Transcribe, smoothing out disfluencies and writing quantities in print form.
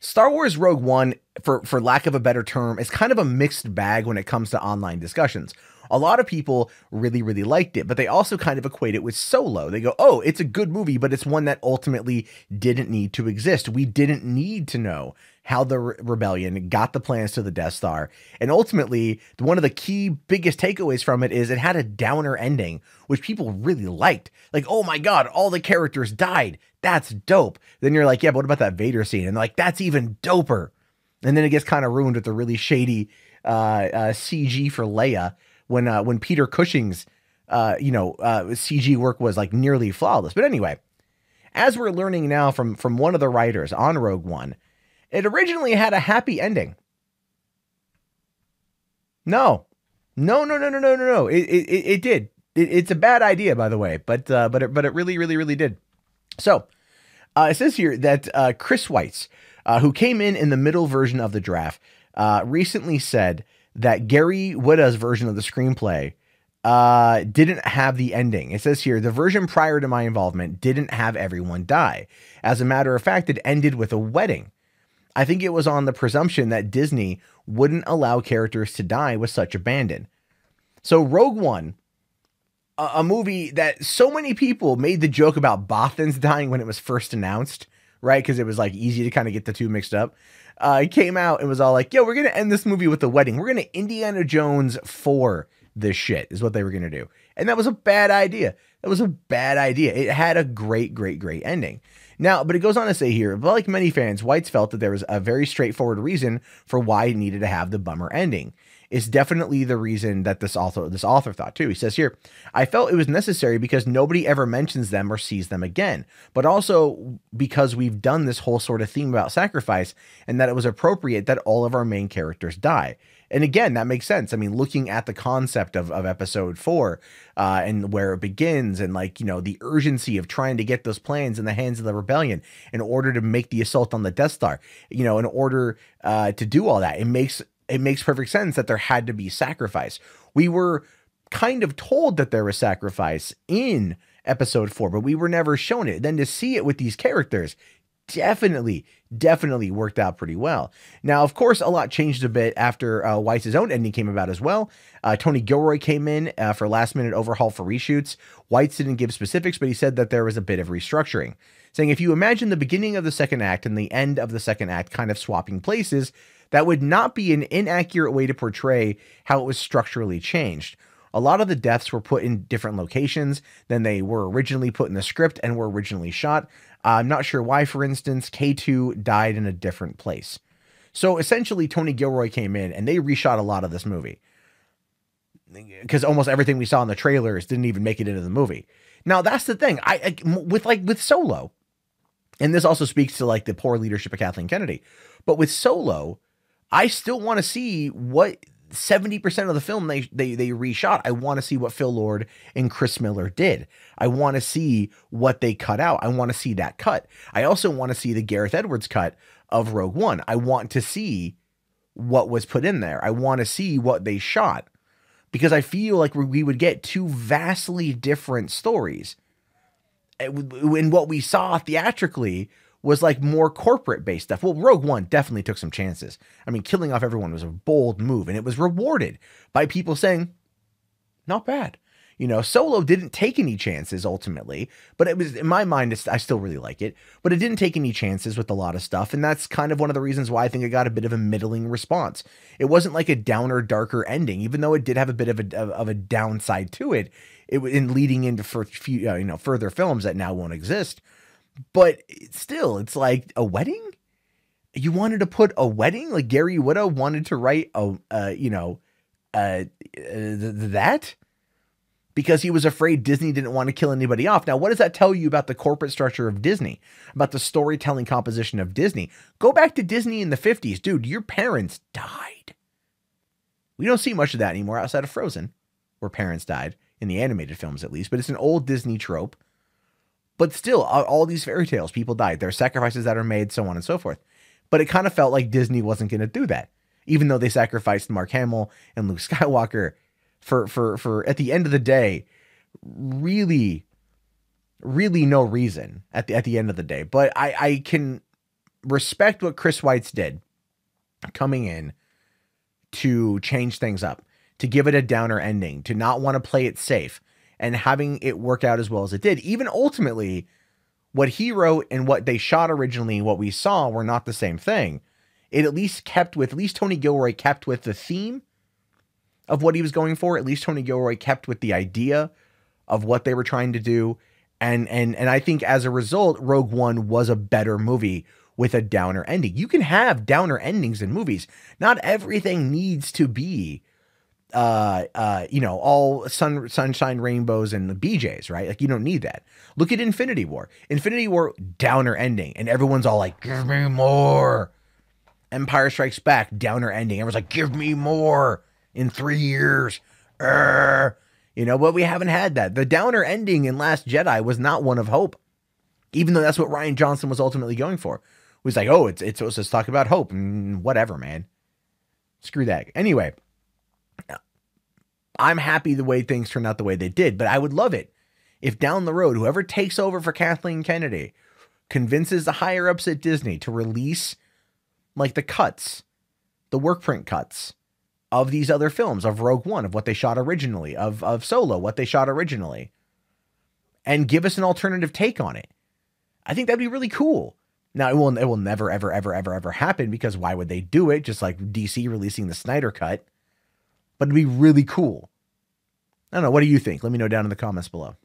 Star Wars Rogue One, for lack of a better term, is kind of a mixed bag when it comes to online discussions. A lot of people really, really liked it, but they also kind of equate it with Solo. They go, oh, it's a good movie, but it's one that ultimately didn't need to exist. We didn't need to know how the rebellion got the plans to the Death Star. And ultimately, one of the key biggest takeaways from it is it had a downer ending, which people really liked. Like, oh my God, all the characters died. That's dope. Then you're like, yeah, but what about that Vader scene? And they're like, that's even doper. And then it gets kind of ruined with the really shady CG for Leia when Peter Cushing's CG work was like nearly flawless. But anyway, as we're learning now from one of the writers on Rogue One, it originally had a happy ending. No. It did. It's a bad idea, by the way, but it really, really, really did. So it says here that Chris Weitz, who came in the middle version of the draft, recently said that Gary Whitta's version of the screenplay didn't have the ending. It says here, the version prior to my involvement didn't have everyone die. As a matter of fact, it ended with a wedding. I think it was on the presumption that Disney wouldn't allow characters to die with such abandon. So Rogue One, a movie that so many people made the joke about Bothans dying when it was first announced, right? Because it was like easy to kind of get the two mixed up. It came out and was all like, yo, we're going to end this movie with a wedding. We're going to Indiana Jones 4 this shit is what they were going to do. And that was a bad idea. That was a bad idea. It had a great, great, great ending. Now, but it goes on to say here, but like many fans, Weitz felt that there was a very straightforward reason for why it needed to have the bummer ending. It's definitely the reason that this author thought too. He says here, I felt it was necessary because nobody ever mentions them or sees them again, but also because we've done this whole sort of theme about sacrifice and that it was appropriate that all of our main characters die. And again, that makes sense. I mean, looking at the concept of episode 4 and where it begins and like, you know, the urgency of trying to get those plans in the hands of the rebellion in order to make the assault on the Death Star, you know, in order to do all that, it makes perfect sense that there had to be sacrifice. We were kind of told that there was sacrifice in episode 4, but we were never shown it. Then to see it with these characters definitely worked out pretty well. Now, of course, a lot changed a bit after Weitz's own ending came about as well. Tony Gilroy came in for last-minute overhaul for reshoots. Weitz didn't give specifics, but he said that there was a bit of restructuring, saying if you imagine the beginning of the second act and the end of the second act kind of swapping places, that would not be an inaccurate way to portray how it was structurally changed. A lot of the deaths were put in different locations than they were originally put in the script and were originally shot. I'm not sure why, for instance, K2 died in a different place. So essentially, Tony Gilroy came in and they reshot a lot of this movie because almost everything we saw in the trailers didn't even make it into the movie. Now, that's the thing. With Solo, and this also speaks to like the poor leadership of Kathleen Kennedy, but with Solo, I still want to see what 70% of the film they reshot. I want to see what Phil Lord and Chris Miller did. I want to see what they cut out. I want to see that cut. I also want to see the Gareth Edwards cut of Rogue One. I want to see what was put in there. I want to see what they shot because I feel like we would get two vastly different stories. And what we saw theatrically was like more corporate based stuff. Well, Rogue One definitely took some chances. I mean, killing off everyone was a bold move and it was rewarded by people saying, not bad. You know, Solo didn't take any chances ultimately, but it was, in my mind, I still really like it, but it didn't take any chances with a lot of stuff. And that's kind of one of the reasons why I think it got a bit of a middling response. It wasn't like a downer, darker ending, even though it did have a bit of a downside to it. It was in leading into further films that now won't exist. But still, it's like a wedding. You wanted to put a wedding, like Gary Whitta wanted to write that because he was afraid Disney didn't want to kill anybody off. Now, what does that tell you about the corporate structure of Disney, about the storytelling composition of Disney? Go back to Disney in the 50s, dude. Your parents died. We don't see much of that anymore outside of Frozen, where parents died in the animated films, at least. But it's an old Disney trope. But still, all these fairy tales, people died. There are sacrifices that are made, so on and so forth. But it kind of felt like Disney wasn't going to do that, even though they sacrificed Mark Hamill and Luke Skywalker for at the end of the day, really no reason at the end of the day. But I can respect what Chris Weitz did coming in to change things up, to give it a downer ending, to not want to play it safe, and having it work out as well as it did. Even ultimately, what he wrote and what they shot originally, what we saw, were not the same thing. It at least Tony Gilroy kept with the theme of what he was going for. At least Tony Gilroy kept with the idea of what they were trying to do. And I think as a result, Rogue One was a better movie with a downer ending. You can have downer endings in movies. Not everything needs to be, all sunshine, rainbows, and the BJs, right? Like, you don't need that. Look at Infinity War. Infinity War, downer ending. And everyone's all like, give me more. Empire Strikes Back, downer ending. Everyone's like, give me more in 3 years. But we haven't had that. The downer ending in Last Jedi was not one of hope, even though that's what Rian Johnson was ultimately going for. It was like, oh, it's supposed to talk about hope. Whatever, man. Screw that. Anyway, I'm happy the way things turned out the way they did, but I would love it if down the road, whoever takes over for Kathleen Kennedy convinces the higher ups at Disney to release like the cuts, the work print cuts of these other films, of Rogue One, of what they shot originally, of Solo, what they shot originally, and give us an alternative take on it. I think that'd be really cool. Now, it will never, ever, ever, ever, ever happen, because why would they do it? Just like DC releasing the Snyder Cut. But it'd be really cool. I don't know. What do you think? Let me know down in the comments below.